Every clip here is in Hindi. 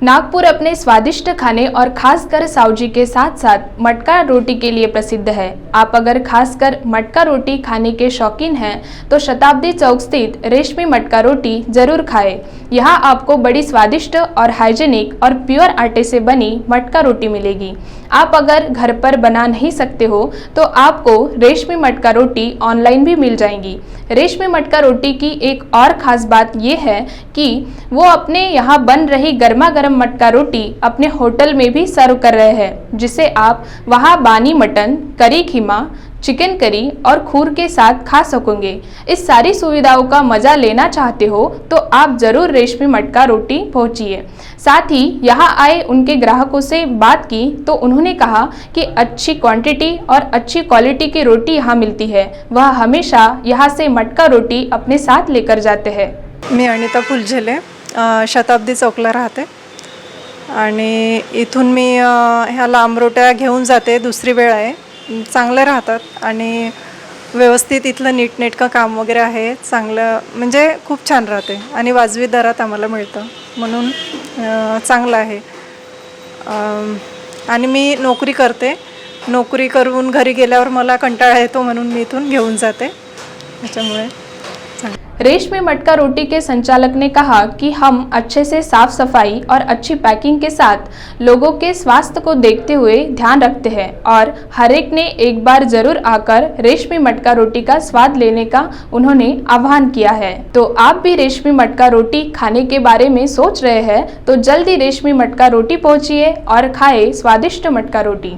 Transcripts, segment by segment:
नागपुर अपने स्वादिष्ट खाने और खासकर सावजी के साथ साथ मटका रोटी के लिए प्रसिद्ध है। आप अगर खासकर मटका रोटी खाने के शौकीन हैं तो शताब्दी चौक स्थित रेशमी मटका रोटी जरूर खाएं। यहाँ आपको बड़ी स्वादिष्ट और हाइजेनिक और प्योर आटे से बनी मटका रोटी मिलेगी। आप अगर घर पर बना नहीं सकते हो तो आपको रेशमी मटका रोटी ऑनलाइन भी मिल जाएंगी। रेशमी मटका रोटी की एक और खास बात यह है कि वो अपने यहाँ बन रही गर्मा गर्म मटका रोटी अपने होटल में भी सर्व कर रहे हैं, जिसे आप वहाँ बानी मटन, करी खीमा, चिकन करी और खूर के साथ खा सकोगे। इस सारी सुविधाओं का मजा लेना चाहते हो तो आप जरूर रेशमी मटका रोटी पहुंचिए। साथ ही यहाँ आए उनके ग्राहकों से बात की तो उन्होंने कहा कि अच्छी क्वांटिटी और अच्छी क्वालिटी की रोटी यहाँ मिलती है। वह हमेशा यहाँ से मटका रोटी अपने साथ लेकर जाते हैं। मी अनिता फुलझेले शताब्दी चौकला राहते आणि इथून मी ह्या लांब रोट्या घेऊन जाते। दुसरी वेळ आहे, चांगले राहतात आणि व्यवस्थित इथलं नीटनेटकं काम वगैरे आहे। चांगलं म्हणजे खूप छान राहते आणि वाजवी दरात आम्हाला मिळतं, म्हणून चांगलं आहे। आणि मी नोकरी करते, नोकरी करून घरी गेल्यावर मला कंटाळा येतो, म्हणून मी इथून घेऊन जाते। त्याच्यामुळे रेशमी मटका रोटी के संचालक ने कहा कि हम अच्छे से साफ सफाई और अच्छी पैकिंग के साथ लोगों के स्वास्थ्य को देखते हुए ध्यान रखते हैं और हर एक ने एक बार जरूर आकर रेशमी मटका रोटी का स्वाद लेने का उन्होंने आह्वान किया है। तो आप भी रेशमी मटका रोटी खाने के बारे में सोच रहे हैं तो जल्दी रेशमी मटका रोटी पहुंचिए और खाएं स्वादिष्ट मटका रोटी।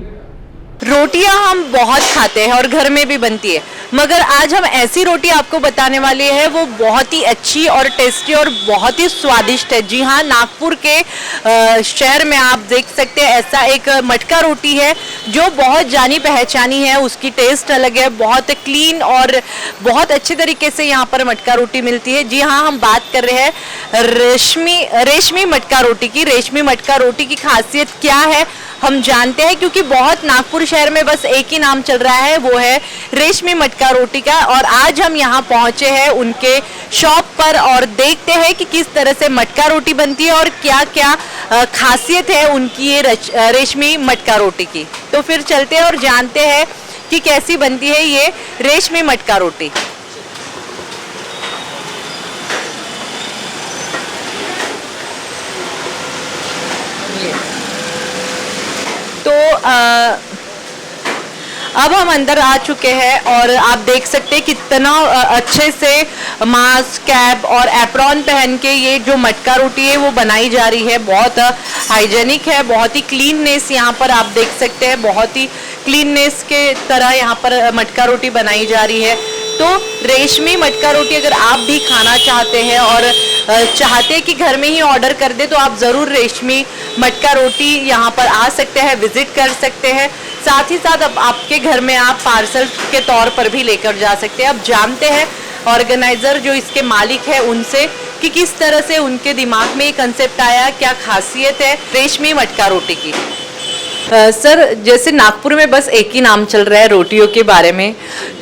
रोटियां हम बहुत खाते हैं और घर में भी बनती है, मगर आज हम ऐसी रोटी आपको बताने वाले हैं वो बहुत ही अच्छी और टेस्टी और बहुत ही स्वादिष्ट है। जी हाँ, नागपुर के शहर में आप देख सकते हैं ऐसा एक मटका रोटी है जो बहुत जानी पहचानी है। उसकी टेस्ट अलग है, बहुत क्लीन और बहुत अच्छे तरीके से यहाँ पर मटका रोटी मिलती है। जी हाँ, हम बात कर रहे हैं रेशमी मटका रोटी की। रेशमी मटका रोटी की खासियत क्या है हम जानते हैं, क्योंकि बहुत नागपुर शहर में बस एक ही नाम चल रहा है, वो है रेशमी मटका रोटी का। और आज हम यहाँ पहुँचे हैं उनके शॉप पर और देखते हैं कि किस तरह से मटका रोटी बनती है और क्या क्या खासियत है उनकी ये रेशमी मटका रोटी की। तो फिर चलते हैं और जानते हैं कि कैसी बनती है ये रेशमी मटका रोटी। तो अब हम अंदर आ चुके हैं और आप देख सकते हैं कितना अच्छे से मास्क, कैप और एप्रॉन पहन के ये जो मटका रोटी है वो बनाई जा रही है। बहुत हाइजेनिक है, बहुत ही क्लीननेस यहाँ पर आप देख सकते हैं, बहुत ही क्लीननेस के तरह यहाँ पर मटका रोटी बनाई जा रही है। तो रेशमी मटका रोटी अगर आप भी खाना चाहते हैं और चाहते हैं कि घर में ही ऑर्डर कर दे तो आप ज़रूर रेशमी मटका रोटी यहाँ पर आ सकते हैं, विजिट कर सकते हैं। साथ ही साथ अब आपके घर में आप पार्सल के तौर पर भी लेकर जा सकते हैं। अब जानते हैं ऑर्गेनाइज़र जो इसके मालिक है उनसे कि किस तरह से उनके दिमाग में ये कंसेप्ट आया, क्या खासियत है रेशमी मटका रोटी की। सर, जैसे नागपुर में बस एक ही नाम चल रहा है रोटियों के बारे में,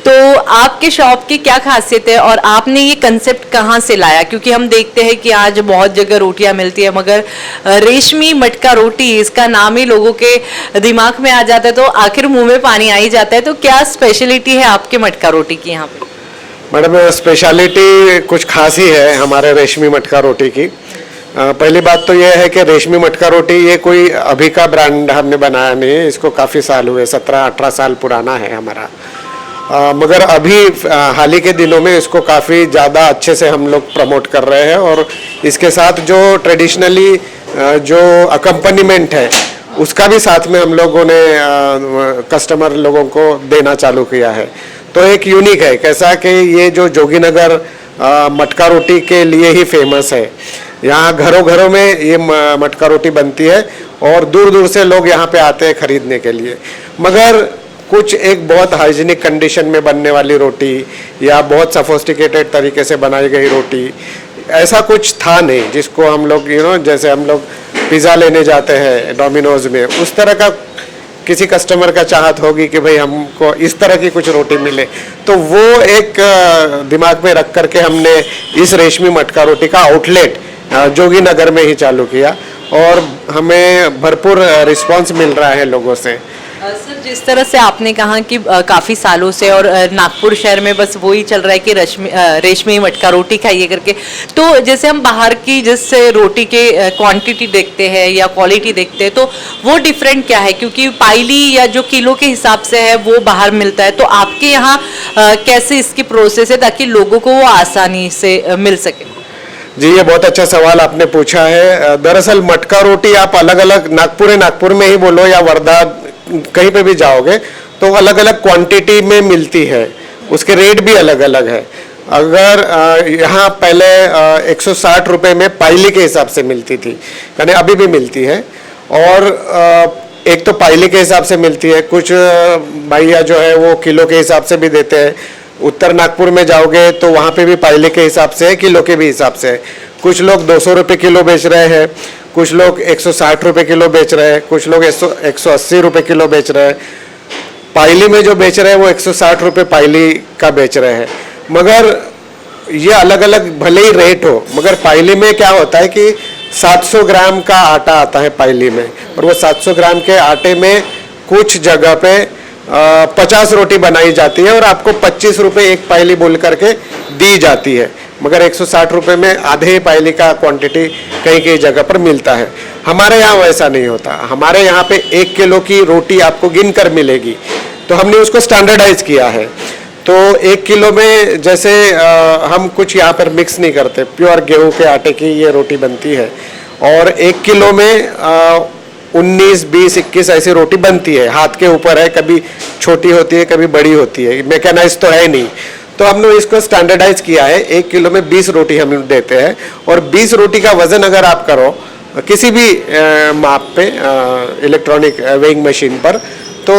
तो आपके शॉप की क्या खासियत है और आपने ये कंसेप्ट कहाँ से लाया? क्योंकि हम देखते हैं कि आज बहुत जगह रोटियां मिलती है, मगर रेशमी मटका रोटी इसका नाम ही लोगों के दिमाग में आ जाता है तो आखिर मुंह में पानी आ ही जाता है। तो क्या स्पेशलिटी है आपके मटका रोटी की यहाँ पे? मैडम, स्पेशलिटी कुछ खास ही है हमारे रेशमी मटका रोटी की। पहली बात तो यह है कि रेशमी मटका रोटी ये कोई अभी का ब्रांड हमने बनाया नहीं है, इसको काफ़ी साल हुए, 17-18 साल पुराना है हमारा। मगर अभी हाल ही के दिनों में इसको काफ़ी ज़्यादा अच्छे से हम लोग प्रमोट कर रहे हैं और इसके साथ जो ट्रेडिशनली जो अकम्पनीमेंट है उसका भी साथ में हम लोगों ने कस्टमर लोगों को देना चालू किया है। तो एक यूनिक है कैसा कि ये जो जोगीनगर मटका रोटी के लिए ही फेमस है। यहाँ घरों घरों में ये मटका रोटी बनती है और दूर दूर से लोग यहाँ पे आते हैं खरीदने के लिए। मगर कुछ एक बहुत हाइजीनिक कंडीशन में बनने वाली रोटी या बहुत सफोस्टिकेटेड तरीके से बनाई गई रोटी ऐसा कुछ था नहीं, जिसको हम लोग जैसे हम लोग पिज़्ज़ा लेने जाते हैं डोमिनोज में, उस तरह का किसी कस्टमर का चाहत होगी कि भाई हमको इस तरह की कुछ रोटी मिले। तो वो एक दिमाग में रख करके हमने इस रेशमी मटका रोटी का आउटलेट जोगी नगर में ही चालू किया और हमें भरपूर रिस्पांस मिल रहा है लोगों से। सर, जिस तरह से आपने कहा कि काफ़ी सालों से और नागपुर शहर में बस वही चल रहा है कि रेशमी मटका रोटी खाइए करके, तो जैसे हम बाहर की जैसे रोटी के क्वांटिटी देखते हैं या क्वालिटी देखते हैं तो वो डिफरेंट क्या है, क्योंकि पाइली या जो किलो के हिसाब से है वो बाहर मिलता है, तो आपके यहाँ कैसे इसकी प्रोसेस है ताकि लोगों को वो आसानी से मिल सके? जी, ये बहुत अच्छा सवाल आपने पूछा है। दरअसल मटका रोटी आप अलग अलग नागपुर में ही बोलो या वर्धा कहीं पे भी जाओगे तो अलग अलग क्वांटिटी में मिलती है, उसके रेट भी अलग अलग है। अगर यहाँ पहले 160 रुपये में पाइली के हिसाब से मिलती थी, यानी अभी भी मिलती है, और एक तो पाइली के हिसाब से मिलती है, कुछ भैया जो है वो किलो के हिसाब से भी देते हैं। उत्तर नागपुर में जाओगे तो वहाँ पे भी पाइले के हिसाब से है, किलो के भी हिसाब से है। कुछ लोग 200 रुपये किलो बेच रहे हैं, कुछ लोग 160 रुपये किलो बेच रहे हैं, कुछ लोग 180 रुपये किलो बेच रहे हैं। पाइली में जो बेच रहे हैं वो 160 रुपये पाइली का बेच रहे हैं। मगर ये अलग अलग भले ही रेट हो, मगर पाइली में क्या होता है कि 700 ग्राम का आटा आता है पाइली में, और वो 700 ग्राम के आटे में कुछ जगह पे 50 रोटी बनाई जाती है और आपको 25 रुपये एक पाइली बोल करके दी जाती है, मगर 160 रुपये में आधे पाइली का क्वांटिटी कहीं कहीं जगह पर मिलता है। हमारे यहाँ वैसा नहीं होता। हमारे यहाँ पे 1 किलो की रोटी आपको गिन कर मिलेगी, तो हमने उसको स्टैंडर्डाइज किया है। तो 1 किलो में जैसे हम कुछ यहाँ पर मिक्स नहीं करते, प्योर गेहूं के आटे की ये रोटी बनती है, और 1 किलो में 19, 20, 21 ऐसी रोटी बनती है। हाथ के ऊपर है, कभी छोटी होती है कभी बड़ी होती है, मैकेनाइज तो है नहीं। तो हमने इसको स्टैंडर्डाइज किया है। 1 किलो में 20 रोटी हम देते हैं, और 20 रोटी का वजन अगर आप करो किसी भी माप पे इलेक्ट्रॉनिक वेइंग मशीन पर, तो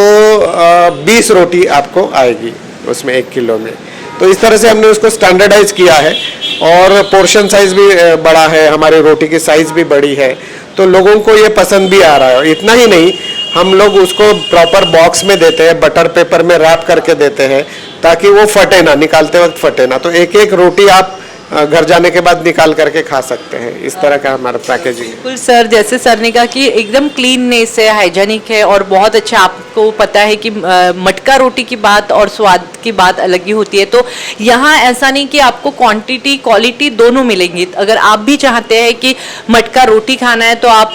20 रोटी आपको आएगी उसमें 1 किलो में। तो इस तरह से हमने उसको स्टैंडर्डाइज किया है, और पोर्शन साइज भी बड़ा है, हमारी रोटी की साइज भी बड़ी है, तो लोगों को ये पसंद भी आ रहा है। इतना ही नहीं, हम लोग उसको प्रॉपर बॉक्स में देते हैं, बटर पेपर में रैप करके देते हैं ताकि वो फटे ना, निकालते वक्त फटे ना। तो एक एक रोटी आप घर जाने के बाद निकाल करके खा सकते हैं। इस तरह का हमारा पैकेजिंग है। बिल्कुल सर, जैसे सर ने कहा कि एकदम क्लीननेस है, हाइजेनिक है, और बहुत अच्छा। आपको पता है कि मटका रोटी की बात और स्वाद की बात अलग ही होती है, तो यहाँ ऐसा नहीं कि आपको क्वांटिटी क्वालिटी दोनों मिलेंगी। अगर आप भी चाहते हैं कि मटका रोटी खाना है तो आप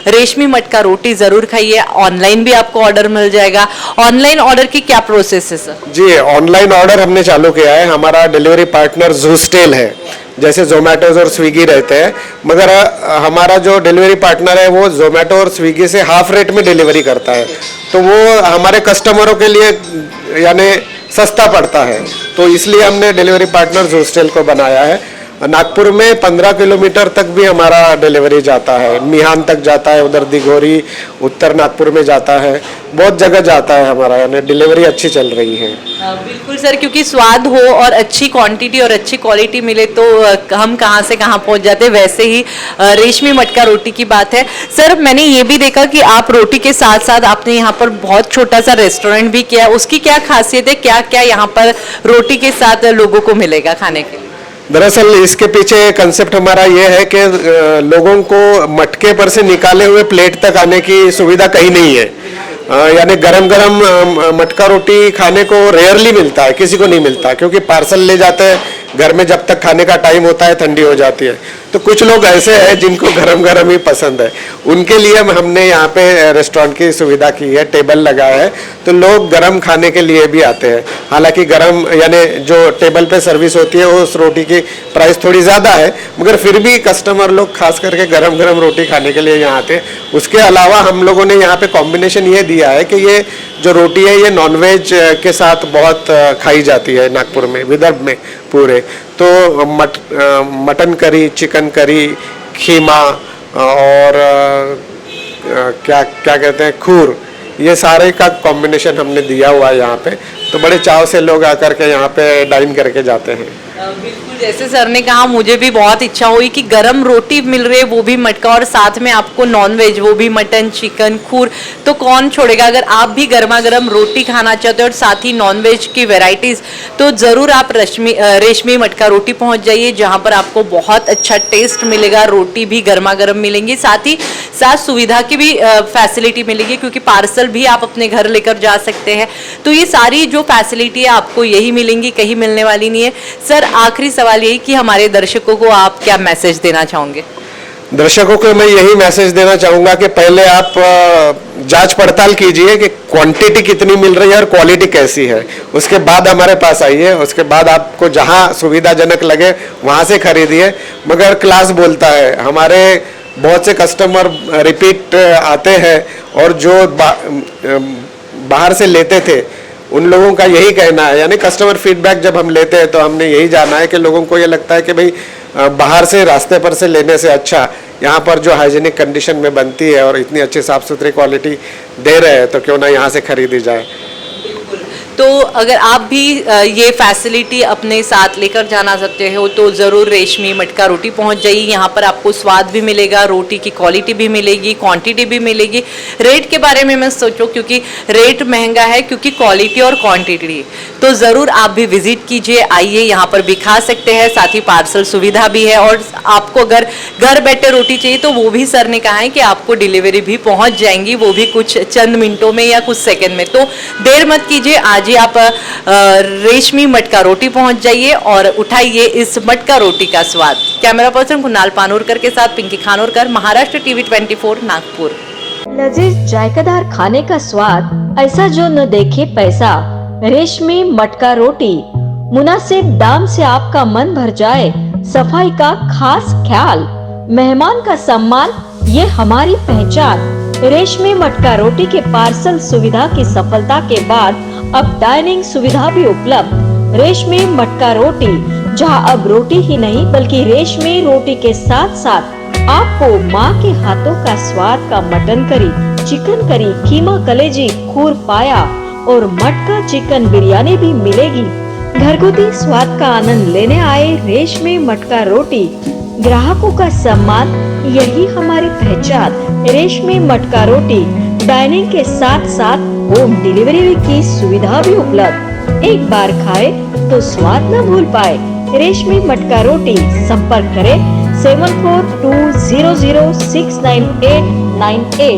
रेशमी मटका रोटी ज़रूर खाइए। ऑनलाइन भी आपको ऑर्डर मिल जाएगा। ऑनलाइन ऑर्डर की क्या प्रोसेस है सर? जी, ऑनलाइन ऑर्डर हमने चालू किया है। हमारा डिलीवरी पार्टनर ज़ूस्टेल है, जैसे जोमेटोज और स्विगी रहते हैं, मगर हमारा जो डिलीवरी पार्टनर है वो जोमेटो और स्विगी से हाफ रेट में डिलीवरी करता है, तो वो हमारे कस्टमरों के लिए यानी सस्ता पड़ता है। तो इसलिए हमने डिलीवरी पार्टनर ज़ूस्टेल को बनाया है। नागपुर में 15 किलोमीटर तक भी हमारा डिलीवरी जाता है, मिहान तक जाता है, उधर दिघोरी, उत्तर नागपुर में जाता है, बहुत जगह जाता है हमारा, यानी डिलीवरी अच्छी चल रही है। बिल्कुल सर, क्योंकि स्वाद हो और अच्छी क्वांटिटी और अच्छी क्वालिटी मिले तो हम कहाँ से कहाँ पहुँच जाते हैं। वैसे ही रेशमी मटका रोटी की बात है। सर, मैंने ये भी देखा कि आप रोटी के साथ साथ आपने यहाँ पर बहुत छोटा सा रेस्टोरेंट भी किया, उसकी क्या खासियत है? क्या क्या यहाँ पर रोटी के साथ लोगों को मिलेगा खाने के लिए? दरअसल इसके पीछे कंसेप्ट हमारा ये है कि लोगों को मटके पर से निकाले हुए प्लेट तक आने की सुविधा कहीं नहीं है। यानी गरम गरम मटका रोटी खाने को रेयरली मिलता है, किसी को नहीं मिलता, क्योंकि पार्सल ले जाते हैं घर में, जब तक खाने का टाइम होता है ठंडी हो जाती है। तो कुछ लोग ऐसे हैं जिनको गरम गरम ही पसंद है, उनके लिए हमने यहाँ पे रेस्टोरेंट की सुविधा की है, टेबल लगाया है, तो लोग गरम खाने के लिए भी आते हैं। हालांकि गरम यानी जो टेबल पे सर्विस होती है उस रोटी की प्राइस थोड़ी ज़्यादा है, मगर फिर भी कस्टमर लोग खास करके गरम गरम रोटी खाने के लिए यहाँ आते हैं। उसके अलावा हम लोगों ने यहाँ पे कॉम्बिनेशन ये दिया है कि ये जो रोटी है ये नॉनवेज के साथ बहुत खाई जाती है नागपुर में, विदर्भ में पूरे। तो मटन करी, चिकन करी, खीमा और क्या क्या कहते हैं, खूर, ये सारे का कॉम्बिनेशन हमने दिया हुआ है यहाँ पे। तो बड़े चाव से लोग आकर के यहाँ पे डाइन करके जाते हैं। बिल्कुल, जैसे सर ने कहा मुझे भी बहुत इच्छा हुई कि गरम रोटी मिल रही है वो भी मटका, और साथ में आपको नॉन वेज वो भी मटन चिकन खूर, तो कौन छोड़ेगा। अगर आप भी गर्मा गर्म रोटी खाना चाहते हो और साथ ही नॉन वेज की वेराइटीज, तो ज़रूर आप रेशमी मटका रोटी पहुंच जाइए, जहां पर आपको बहुत अच्छा टेस्ट मिलेगा, रोटी भी गर्मा गर्म मिलेंगी, साथ ही साथ सुविधा की भी फैसिलिटी मिलेगी, क्योंकि पार्सल भी आप अपने घर लेकर जा सकते हैं। तो ये सारी जो फैसिलिटी है आपको यही मिलेंगी, कहीं मिलने वाली नहीं है। सर, आखिरी सवाल यही कि हमारे दर्शकों को आप क्या मैसेज देना चाहोगे। दर्शकों को मैं यही मैसेज देना चाहूंगा कि पहले आप जांच पड़ताल कीजिए कि क्वांटिटी कितनी मिल रही है और क्वालिटी कैसी है, उसके बाद हमारे पास आइए, उसके बाद आपको जहां सुविधाजनक लगे वहां से खरीदिए। मगर क्लास बोलता है, हमारे बहुत से कस्टमर रिपीट आते हैं और जो बाहर से लेते थे उन लोगों का यही कहना है, यानी कस्टमर फीडबैक जब हम लेते हैं तो हमने यही जाना है कि लोगों को ये लगता है कि भाई बाहर से रास्ते पर से लेने से अच्छा यहाँ पर जो हाइजीनिक कंडीशन में बनती है और इतनी अच्छी साफ सुथरी क्वालिटी दे रहे हैं, तो क्यों ना यहाँ से खरीदी जाए। तो अगर आप भी ये फैसिलिटी अपने साथ लेकर जाना चाहते हो तो ज़रूर रेशमी मटका रोटी पहुंच जाइए। यहाँ पर आपको स्वाद भी मिलेगा, रोटी की क्वालिटी भी मिलेगी, क्वांटिटी भी मिलेगी। रेट के बारे में मैं सोचो, क्योंकि रेट महंगा है क्योंकि क्वालिटी और क्वांटिटी, तो ज़रूर आप भी विजिट कीजिए, आइए, यहाँ पर भी खा सकते हैं, साथ ही पार्सल सुविधा भी है। और आपको अगर घर बैठे रोटी चाहिए तो वो भी सर ने कहा है कि आपको डिलीवरी भी पहुँच जाएंगी, वो भी कुछ चंद मिनटों में या कुछ सेकेंड में। तो देर मत कीजिए, आज ही आप रेशमी मटका रोटी पहुंच जाइए और उठाइए इस मटका रोटी का स्वाद। कैमरा पर्सन कुणाल पानोरकर के साथ पिंकी खानोरकर, महाराष्ट्र टीवी 24, नागपुर। लजीज जायकादार खाने का स्वाद, ऐसा जो न देखे पैसा। रेशमी मटका रोटी, मुनासिब दाम से आपका मन भर जाए। सफाई का खास ख्याल, मेहमान का सम्मान, ये हमारी पहचान। रेशमी मटका रोटी के पार्सल सुविधा की सफलता के बाद अब डाइनिंग सुविधा भी उपलब्ध। रेशमी मटका रोटी, जहां अब रोटी ही नहीं बल्कि रेशमी रोटी के साथ साथ आपको माँ के हाथों का स्वाद का मटन करी, चिकन करी, कीमा कलेजी, खूर पाया और मटका चिकन बिरयानी भी मिलेगी। घरगुती स्वाद का आनंद लेने आए रेशमी मटका रोटी, ग्राहकों का सम्मान, यही हमारी पहचान। रेशमी मटका रोटी, डाइनिंग के साथ साथ होम डिलीवरी की सुविधा भी उपलब्ध। एक बार खाए तो स्वाद न भूल पाए। रेशमी मटका रोटी, संपर्क करें 7420069898।